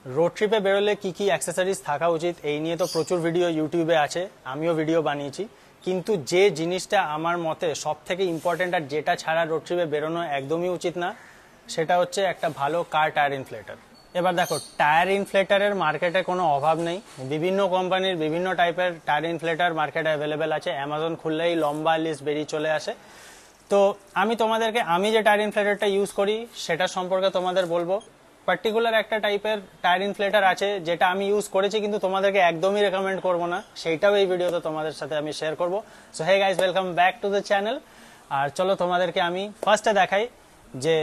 Road ট্রিপে বেরোলে কি কি অ্যাক্সেসরিজ থাকা উচিত এই নিয়ে তো প্রচুর ভিডিও ইউটিউবে আছে, আমিও ভিডিও বানিয়েছি। কিন্তু যে জিনিসটা আমার মতে সব থেকে ইম্পর্টেন্ট আর যেটা ছাড়া রোড ট্রিপে বেরোনো একদমই উচিত না, সেটা হচ্ছে একটা ভালো কার টায়ার ইনফ্লেটার। এবার দেখো, টায়ার ইনফ্লেটারের মার্কেটে কোনো অভাব নেই, বিভিন্ন কোম্পানির বিভিন্ন টাইপের টায়ার ইনফ্লেটার মার্কেটে অ্যাভেলেবেল আছে। অ্যামাজন খুললেই লম্বা লিস্ট বেরিয়ে চলে আসে। তো আমি যে টায়ার ইনফ্লেটারটা ইউজ করি সেটা সম্পর্কে তোমাদের বলবো। পার্টিকুলার একটা টাইপের টায়ার ইনফ্লেটার আছে যেটা আমি ইউজ করেছি, কিন্তু তোমাদেরকে একদমই রেকমেন্ড করবো না, সেইটাও এই ভিডিওতে তোমাদের সাথে আমি শেয়ার করবো। So hey guys, welcome back to the channel. আর চলো তোমাদেরকে আমি ফার্স্টে দেখাই যে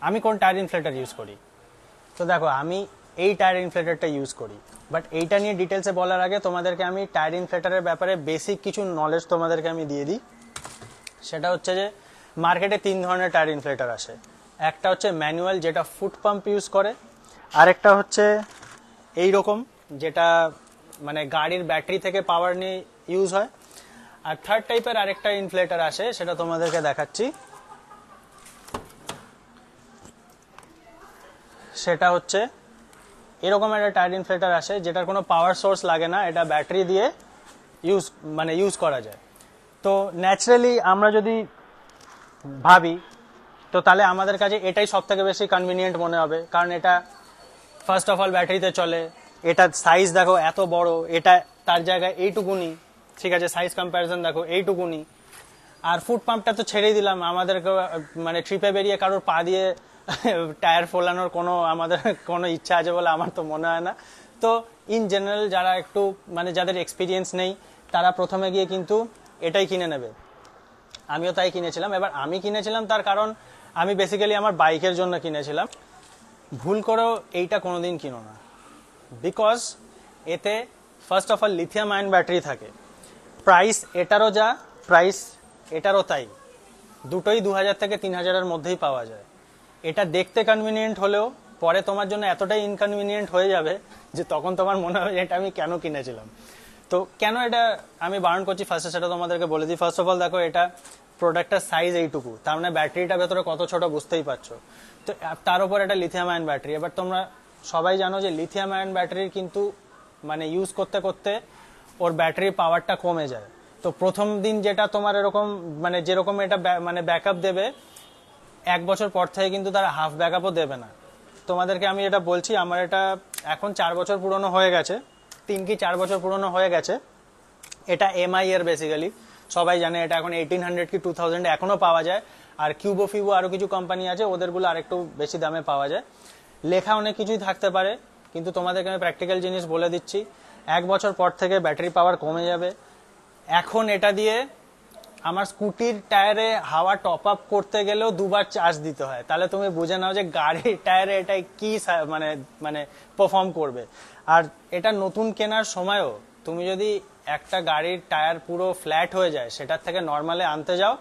আমি কোন টায়ার ইনফ্লেটার ইউজ করি। তো দেখো, আমি এই টায়ার ইনফ্লেটারটা ইউজ করি, বাট এইটা নিয়ে ডিটেলসে বলার আগে তোমাদেরকে আমি টায়ার ইনফ্লেটারের ব্যাপারে বেসিক কিছু নলেজ তোমাদেরকে আমি দিয়ে দিই। সেটা হচ্ছে যে মার্কেটে 3 ধরনের টায়ার ইনফ্লেটার আসে। একটা হচ্ছে ম্যানুয়াল, যেটা ফুট পাম্প ইউজ করে। আরেকটা হচ্ছে এই রকম, যেটা মানে গাড়ির ব্যাটারি থেকে পাওয়ার নিয়ে ইউজ হয়। আর থার্ড টাইপের আরেকটা ইনফ্লেটার আসে, সেটা তোমাদেরকে দেখাচ্ছি। সেটা হচ্ছে এরকম একটা টায়ার ইনফ্লেটার আসে যেটার কোনো পাওয়ার সোর্স লাগে না, এটা ব্যাটারি দিয়ে ইউজ করা যায়। তো ন্যাচারালি আমরা যদি ভাবি, তো তাহলে আমাদের কাছে এটাই সব থেকে বেশি কনভিনিয়েন্ট মনে হবে, কারণ এটা ফার্স্ট অফ অল ব্যাটারিতে চলে। এটা সাইজ দেখো এত বড়, এটা তার জায়গায় এইটুকুনি, ঠিক আছে, সাইজ কম্প্যারিজন দেখো এইটুকুনি। আর ফুট পাম্পটা তো ছেড়েই দিলাম, আমাদেরকে মানে ট্রিপে বেরিয়ে কারোর পা দিয়ে টায়ার ফোলানোর আমাদের কোনো ইচ্ছা আছে বলে আমার তো মনে হয় না। তো ইন জেনারেল যারা একটু যাদের এক্সপিরিয়েন্স নেই, তারা প্রথমে গিয়ে কিন্তু এটাই কিনে নেবে। আমিও তাই কিনেছিলাম। এবার আমি কিনেছিলাম তার কারণ আমি বেসিক্যালি আমার বাইকের জন্য কিনেছিলাম। ভুল করেও এইটা কোনোদিন কিনো না, বিকজ এতে first of all lithium ion battery থাকে। প্রাইস এটারও যা, প্রাইস এটারও তাই, দুটোই 2000 থেকে 3000-এর মধ্যেই পাওয়া যায়। এটা দেখতে কনভিনিয়েন্ট হলেও পরে তোমার জন্য এতটাই ইনকনভিনিয়েন্ট হয়ে যাবে যে তখন তোমার মনে হবে এটা আমি কেন কিনেছিলাম। তো কেন এটা আমি বারণ করছি ফার্স্টে সেটা তোমাদেরকে বলে দিই। ফার্স্ট অফ অল দেখো, এটা প্রোডাক্টটার সাইজ এইটুকু, তার মানে ব্যাটারিটা ভেতরে কত ছোট বুঝতেই পারছো। তো তার উপর এটা লিথিয়াম আয়ন ব্যাটারি। এবার তোমরা সবাই জানো যে লিথিয়াম আয়ন ব্যাটারির কিন্তু ইউজ করতে করতে ওর ব্যাটারির পাওয়ারটা কমে যায়। তো প্রথম দিন যেটা তোমার এরকম যেরকম এটা ব্যাকআপ দেবে, 1 বছর পর থেকে কিন্তু তারা হাফ ব্যাকআপও দেবে না। তোমাদেরকে আমি এটা বলছি, আমার এটা এখন 4 বছর পুরনো হয়ে গেছে, 3 কি 4 বছর পুরনো হয়ে গেছে। এটা এমআই এর বেসিক্যালি, সবাই জানে এটা এখন 1800 কি 2000 এখনো পাওয়া যায়। আর কিউবো ফিবো আরো কিছু কোম্পানি আছে, ওদেরগুলো আরেকটু বেশি দামে পাওয়া যায়। লেখা অনেক কিছুই থাকতে পারে, কিন্তু তোমাদেরকে আমি প্র্যাকটিক্যাল জিনিস বলে দিচ্ছি। 1 বছর পর থেকে ব্যাটারি পাওয়ার কমে যাবে। এখন এটা দিয়ে আমার স্কুটির টায়ারে হাওয়া টপ আপ করতে গেলেও 2বার চার্জ দিতে হয়। তাহলে তুমি বুঝে নাও যে গাড়ির টায়ারে এটা কি পারফর্ম করবে। আর এটা নতুন কেনার সময়ও তুমি যদি একটা গাড়ির টায়ার পুরো ফ্ল্যাট হয়ে যায়, সেটার থেকে নর্মালে আনতে যাও,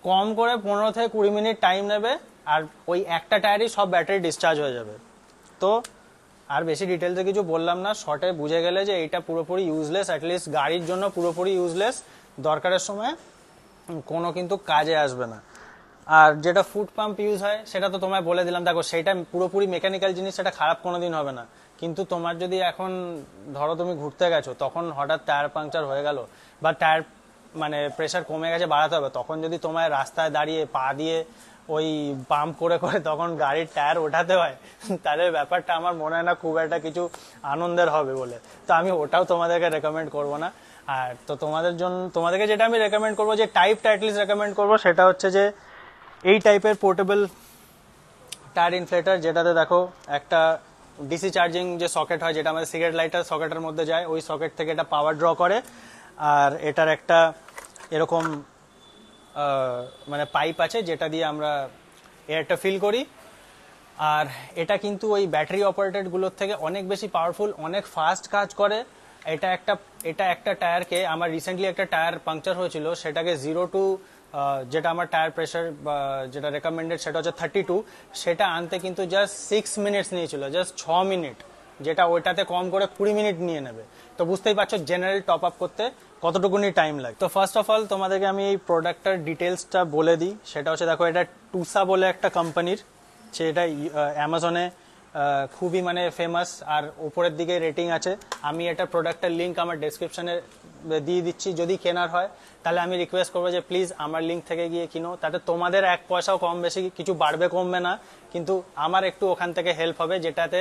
কম করে 15 থেকে 20 মিনিট টাইম নেবে, আর ওই একটা টায়ারই সব ব্যাটারি ডিসচার্জ হয়ে যাবে। তো আর বেশি ডিটেলসে কিছু বললাম না, শর্টে বুঝে গেলে যে এটা পুরোপুরি ইউজলেস, অ্যাটলিস্ট গাড়ির জন্য পুরোপুরি ইউজলেস, দরকারের সময় কোনো কিন্তু কাজে আসবে না। আর যেটা ফুট পাম্প ইউজ হয় সেটা তো তোমায় বলে দিলাম। দেখো, সেটা পুরোপুরি মেকানিক্যাল জিনিস, সেটা খারাপ কোনোদিন হবে না। কিন্তু তোমার যদি এখন ধরো তুমি ঘুরতে গেছো, তখন হঠাৎ টায়ার পাংচার হয়ে গেল, বা টায়ার প্রেসার কমে গেছে, বাড়াতে হবে, তখন যদি তোমায় রাস্তায় দাঁড়িয়ে পা দিয়ে ওই পাম্প করে করে তখন গাড়ির টায়ার ওঠাতে হয়, তাহলে ব্যাপারটা আমার মনে হয় না খুব একটা কিছু আনন্দের হবে বলে। তো আমি ওটাও তোমাদেরকে রেকমেন্ড করবো না। আর তো তোমাদেরকে যেটা আমি রেকমেন্ড করবো, যে টাইপটা অ্যাটলিস্ট রেকমেন্ড করবো, সেটা হচ্ছে যে এই টাইপের পোর্টেবল টায়ার ইনফ্লেটার, যেটাতে দেখো একটা ডিসি চার্জিং যে সকেট হয়, যেটা আমাদের সিগারেট লাইটার সকেটের মধ্যে যায়, ওই সকেট থেকে এটা পাওয়ার ড্র করে। আর এটার একটা এরকম পাইপ আছে যেটা দিয়ে আমরা এয়ারটা ফিল করি। আর এটা কিন্তু ওই ব্যাটারি অপারেটেড গুলোর থেকে অনেক বেশি পাওয়ারফুল, অনেক ফাস্ট কাজ করে। এটা একটা টায়ারকে, আমার রিসেন্টলি একটা টায়ার পাংচার হয়েছিল, সেটাকে 0 to যেটা আমার টায়ার প্রেসার যেটা রেকমেন্ডেড সেটা হচ্ছে 32, সেটা আনতে কিন্তু জাস্ট 6 মিনিটস নিয়েছিল, জাস্ট 6 মিনিট, যেটা ওইটাতে কম করে 20 মিনিট নিয়ে নেবে। তো বুঝতেই পারছো জেনারেল টপ আপ করতে কতটুকুনি টাইম লাগে। তো ফার্স্ট অফ অল তোমাদেরকে আমি এই প্রোডাক্টটার ডিটেলসটা বলে দিই। সেটা হচ্ছে, দেখো, এটা টুসা বলে একটা কোম্পানির, সেটা অ্যামাজনে খুবই মানে ফেমাস আর উপরের দিকে রেটিং আছে। আমি এটা প্রোডাক্টের লিঙ্ক আমার ডেসক্রিপশনে দিয়ে দিচ্ছি, যদি কেনার হয় তাহলে আমি রিকোয়েস্ট করবো যে প্লিজ আমার লিঙ্ক থেকে গিয়ে কিনো, তাতে তোমাদের এক পয়সাও কম বেশি কিছু বাড়বে কমবে না, কিন্তু আমার একটু ওখান থেকে হেল্প হবে, যেটাতে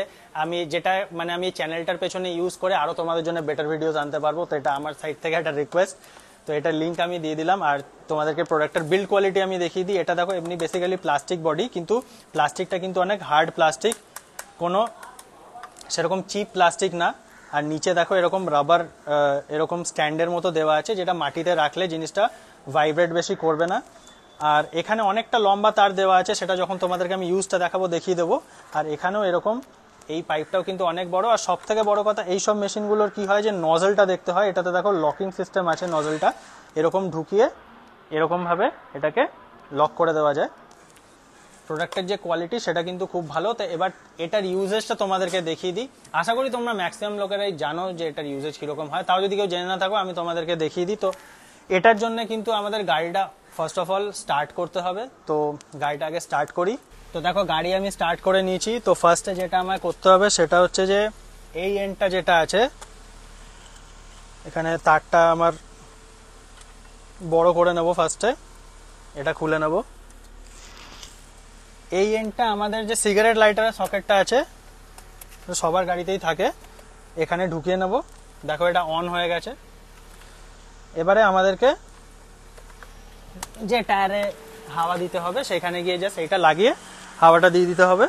আমি চ্যানেলটার পেছনে ইউজ করে আরও তোমাদের জন্য বেটার ভিডিওস আনতে পারবো। তো এটা আমার সাইড থেকে একটা রিকোয়েস্ট। তো এটার লিঙ্ক আমি দিয়ে দিলাম। আর তোমাদেরকে প্রোডাক্টের বিল্ড কোয়ালিটি আমি দেখিয়ে দিই। এটা দেখো এমনি বেসিক্যালি প্লাস্টিক বডি, কিন্তু প্লাস্টিকটা কিন্তু অনেক হার্ড প্লাস্টিক, কোনো সেরকম চিপ প্লাস্টিক না। আর নিচে দেখো এরকম রাবার এরকম স্ট্যান্ডের মতো দেওয়া আছে, যেটা মাটিতে রাখলে জিনিসটা ভাইব্রেট বেশি করবে না। আর এখানে অনেকটা লম্বা তার দেওয়া আছে, সেটা যখন তোমাদেরকে আমি ইউজটা দেখাবো দেখিয়ে দেবো। আর এখানেও এরকম এই পাইপটাও কিন্তু অনেক বড়। আর সব থেকে বড় কথা, এই সব মেশিনগুলোর কি হয় যে নজলটা দেখতে হয়। এটাতে দেখো লকিং সিস্টেম আছে, নজলটা এরকম ঢুকিয়ে এরকমভাবে এটাকে লক করে দেওয়া যায়। প্রোডাক্টের যে কোয়ালিটি সেটা কিন্তু খুব ভালো। তো এবার এটার ইউজেজটা তোমাদেরকে দেখিয়ে দিই। আশা করি তোমরা ম্যাক্সিমাম লোকেরাই জানো যে এটার ইউজেজ কীরকম হয়, তাও যদি কেউ জেনে না থাকো আমি তোমাদেরকে দেখিয়ে দিই। তো এটার জন্য কিন্তু আমাদের গাড়িটা ফার্স্ট অফ অল স্টার্ট করতে হবে। তো গাড়িটা আগে স্টার্ট করি। তো দেখো গাড়ি আমি স্টার্ট করে নিয়েছি। তো ফার্স্টে যেটা আমায় করতে হবে সেটা হচ্ছে যে এই এন্ডটা যেটা আছে, এখানে তারটা আমার বড় করে নেব। ফার্স্টে এটা খুলে নেব। এই এন্ডটা আমাদের যে সিগারেট লাইটারের সকেটটা আছে সবার গাড়িতেই থাকে, এখানে ঢুকিয়ে নেব। দেখো এটা অন হয়ে গেছে। এবারে আমাদেরকে যে টায়ারে হাওয়া দিতে হবে সেখানে গিয়ে জাস্ট এটা লাগিয়ে হাওয়াটা দিয়ে দিতে হবে।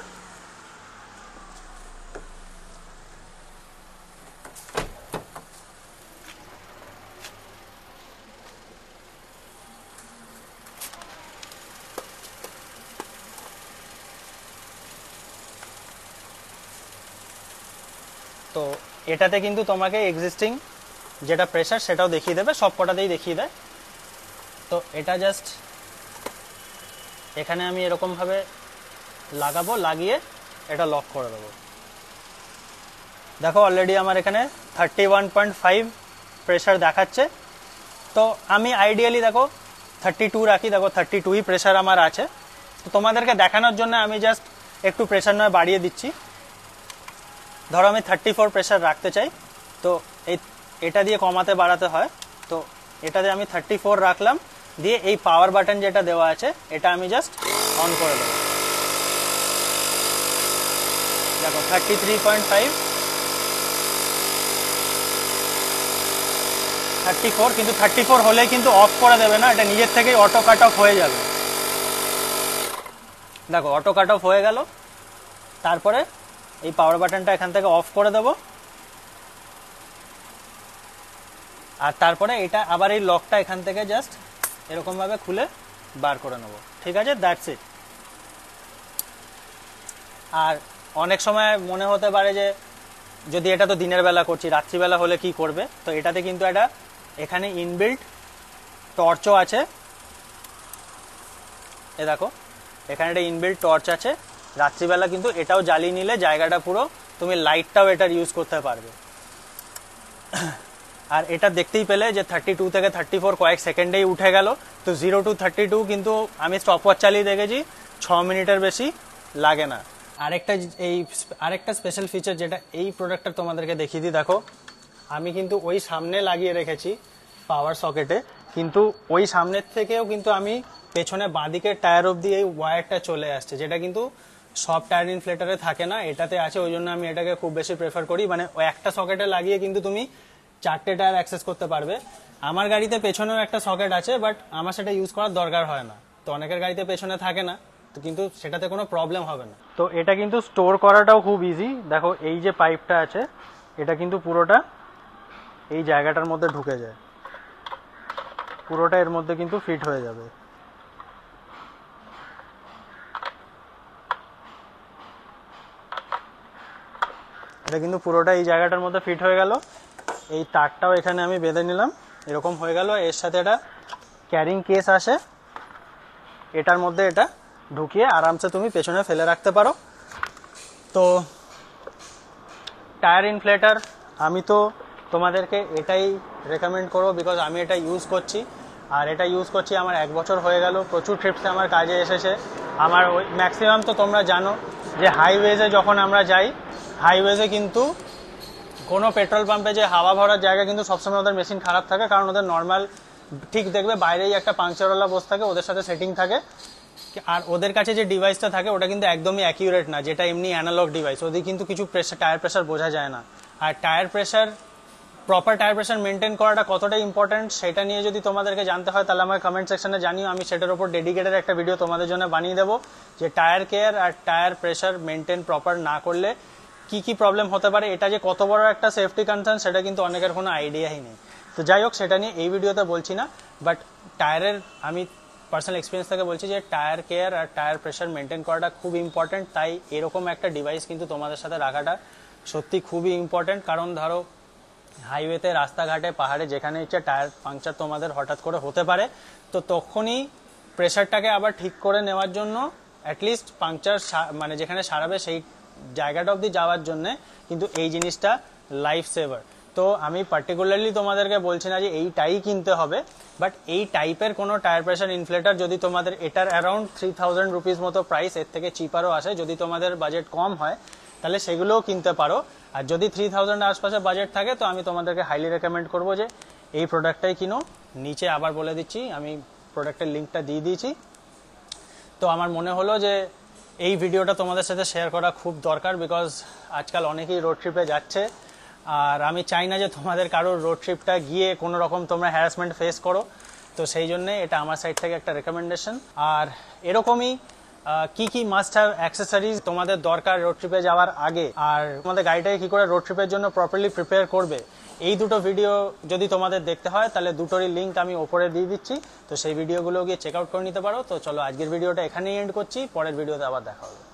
তো এটাতে কিন্তু তোমাকে এক্সিস্টিং যেটা প্রেসার সেটাও দেখিয়ে দেবে, সব কটাতেই দেখিয়ে দেয়। তো এটা জাস্ট এখানে আমি এরকমভাবে লাগাবো, লাগিয়ে এটা লক করে দেবো। দেখো অলরেডি আমার এখানে 31.5 প্রেসার দেখাচ্ছে। তো আমি আইডিয়ালি দেখো 32 রাখি। দেখো 32ই প্রেসার আমার আছে। তো তোমাদেরকে দেখানোর জন্য আমি জাস্ট একটু প্রেসার নয় বাড়িয়ে দিচ্ছি। ধরো আমি 34 প্রেসার রাখতে চাই, তো এটা দিয়ে কমাতে বাড়াতে হয়। তো এটাতে আমি 34 রাখলাম, দিয়ে এই পাওয়ার বাটন যেটা দেওয়া আছে এটা আমি জাস্ট অন করে দেবো। দেখো 33.5, 34, কিন্তু 34 হলে কিন্তু অফ করে দেবে না, এটা নিজের থেকেই অটো কাট অফ হয়ে যাবে। দেখো অটো কাট অফ হয়ে গেল। তারপরে এই পাওয়ার বাটনটা এখান থেকে অফ করে দেবো। আর তারপরে এটা আবার এই লকটা এখান থেকে জাস্ট এরকমভাবে খুলে বার করে নেব। ঠিক আছে, দ্যাটস ইট। আর অনেক সময় মনে হতে পারে যে যদি এটা তো দিনের বেলা করছি, রাত্রিবেলা হলে কি করবে। তো এটাতে কিন্তু একটা এখানে ইনবিল্ট টর্চও আছে। এ দেখো এখানে একটা ইনবিল্ট টর্চ আছে। রাত্রিবেলা কিন্তু এটাও জ্বালিয়ে নিলে জায়গাটা পুরো, তুমি লাইটটাও এটার ইউজ করতে পারবে। আর এটা দেখতেই পেলে যে 32 থেকে 34 কয়েক সেকেন্ডেই উঠে গেল। তো 0 to 32 কিন্তু আমি স্টপওয়াচ চালিয়ে দেখেছি 6 মিনিটের বেশি লাগে না। আরেকটা স্পেশাল ফিচার যেটা এই প্রোডাক্টটা তোমাদেরকে দেখিয়ে দিই। দেখো আমি কিন্তু ওই সামনে লাগিয়ে রেখেছি পাওয়ার সকেটে, কিন্তু ওই সামনের থেকেও কিন্তু আমি পেছনে বাঁদিকের টায়ার অবধি এই ওয়্যারটা চলে আসছে, যেটা কিন্তু সব টায়ার ইনফ্লেটারে থাকে না, এটাতে আছে। ওই জন্য আমি এটাকে খুব বেশি প্রেফার করি। মানে ওই একটা সকেটে লাগিয়ে কিন্তু তুমি 4টে টায়ার অ্যাক্সেস করতে পারবে। আমার গাড়িতে পেছনেও একটা সকেট আছে, বাট আমার সেটা ইউজ করার দরকার হয় না। তো অনেকের গাড়িতে পেছনে থাকে না, তো কিন্তু সেটাতে কোনো প্রবলেম হবে না। তো এটা কিন্তু স্টোর করাটাও খুব ইজি। দেখো এই যে পাইপটা আছে এটা কিন্তু পুরোটা এই জায়গাটার মধ্যে ঢুকে যায়, পুরোটা এর মধ্যে কিন্তু ফিট হয়ে যাবে। এটা কিন্তু পুরোটা এই জায়গাটার মধ্যে ফিট হয়ে গেল। এই তারটাও এখানে আমি বেঁধে নিলাম, এরকম হয়ে গেল। এর সাথে এটা ক্যারিং কেস আসে, এটার মধ্যে এটা ঢুকিয়ে আরামসে তুমি পেছনে ফেলে রাখতে পারো। তো টায়ার ইনফ্লেটার আমি তো তোমাদেরকে এটাই রেকমেন্ড করবো, বিকজ আমি এটা ইউজ করছি। আর এটা ইউজ করছি আমার 1 বছর হয়ে গেল। প্রচুর ট্রিপসে আমার কাজে এসেছে। আমার ওই ম্যাক্সিমাম তো তোমরা জানো যে হাইওয়েজে যখন আমরা যাই, হাইওয়েজে কিন্তু কোনো পেট্রোল পাম্পে যে হাওয়া ভরার জায়গা কিন্তু সবসময় ওদের মেশিন খারাপ থাকে, কারণ ওদের নর্মাল ঠিক দেখবে বাইরেই একটা পাংচারওয়ালা বসে থাকে, ওদের সাথে সেটিং থাকে, আর ওদের কাছে যে ডিভাইসটা থাকে ওটা কিন্তু একদমই অ্যাকিউরেট না, যেটা এমনি অ্যানালগ ডিভাইস। ওদের কিন্তু কিছু প্রেসার, টায়ার প্রেসার বোঝা যায় না। আর tyre pressure, proper tyre pressure maintain করাটা কতটা ইম্পর্টেন্ট সেটা নিয়ে যদি তোমাদেরকে জানতে হয় তাহলে আমার কমেন্ট সেকশনে জানিও, আমি সেটার উপর ডেডিকেটেড একটা ভিডিও তোমাদের জন্য বানিয়ে দেবো, যে টায়ার কেয়ার আর টায়ার প্রেসার মেনটেন প্রপার না করলে কি কি প্রবলেম হতে পারে। এটা যে কত বড় একটা সেফটি কনসার্ন সেটা কিন্তু অনেকের কোনো আইডিয়াই নেই। তো যাই হোক, সেটা নিয়ে এই ভিডিওতে বলছি না, বাট টায়ারের আমি পার্সোনাল এক্সপিরিয়েন্স থেকে বলছি যে টায়ার কেয়ার আর টায়ার প্রেসার মেনটেন করাটা খুব ইম্পর্টেন্ট। তাই এরকম একটা ডিভাইস কিন্তু তোমাদের সাথে রাখাটা সত্যি খুবই ইম্পর্টেন্ট। কারণ ধরো হাইওয়েতে, রাস্তাঘাটে, পাহাড়ে যেখানে ইচ্ছে টায়ার পাংচার তোমাদের হঠাৎ করে হতে পারে, তো তখনই প্রেসারটাকে আবার ঠিক করে নেওয়ার জন্য অ্যাটলিস্ট পাংচার মানে যেখানে সারাবে সেই জায়গাটা অবধি যাওয়ার জন্য কিন্তু এই জিনিসটা লাইফ সেভার। তো আমি পার্টিকুলারলি তোমাদেরকে বলছি না যে এইটাই কিনতে হবে, বাট এই টাইপের কোনো টায়ার প্রেসার ইনফ্লেটার যদি তোমাদের, এটার অ্যারাউন্ড 3000 রুপিস মতো প্রাইস, এর থেকে চিপারও আসে, যদি তোমাদের বাজেট কম হয় তাহলে সেগুলোও কিনতে পারো। আর যদি 3000 আশপাশে বাজেট থাকে তো আমি তোমাদেরকে হাইলি রেকমেন্ড করবো যে এই প্রোডাক্টটাই কিনো। নিচে আবার বলে দিচ্ছি, আমি প্রোডাক্টের লিঙ্কটা দিয়ে দিয়েছি। তো আমার মনে হলো যে এই ভিডিওটা তোমাদের সাথে শেয়ার করা খুব দরকার, বিকজ আজকাল অনেকেই রোড ট্রিপে যাচ্ছে, আর আমি চাই না যে তোমাদের কারোর রোড ট্রিপটা গিয়ে কোনো রকম তোমরা হ্যারাসমেন্ট ফেস করো। তো সেই জন্যে এটা আমার সাইড থেকে একটা রেকমেন্ডেশন। আর এরকমই কি কি মাস্ট হ্যাভ অ্যাক্সেসরিজ তোমাদের দরকার রোড ট্রিপে যাওয়ার আগে, আর তোমাদের গাড়িটাকে কি করে রোড ট্রিপের জন্য প্রপারলি প্রিপেয়ার করবে, এই দুটো ভিডিও যদি তোমাদের দেখতে হয় তাহলে দুটোরই লিঙ্ক আমি ওপরে দিয়ে দিচ্ছি। তো সেই ভিডিওগুলো গিয়ে চেক আউট করে নিতে পারো। তো চলো আজকের ভিডিওটা এখানেই এন্ড করছি, পরের ভিডিওতে আবার দেখা হবে।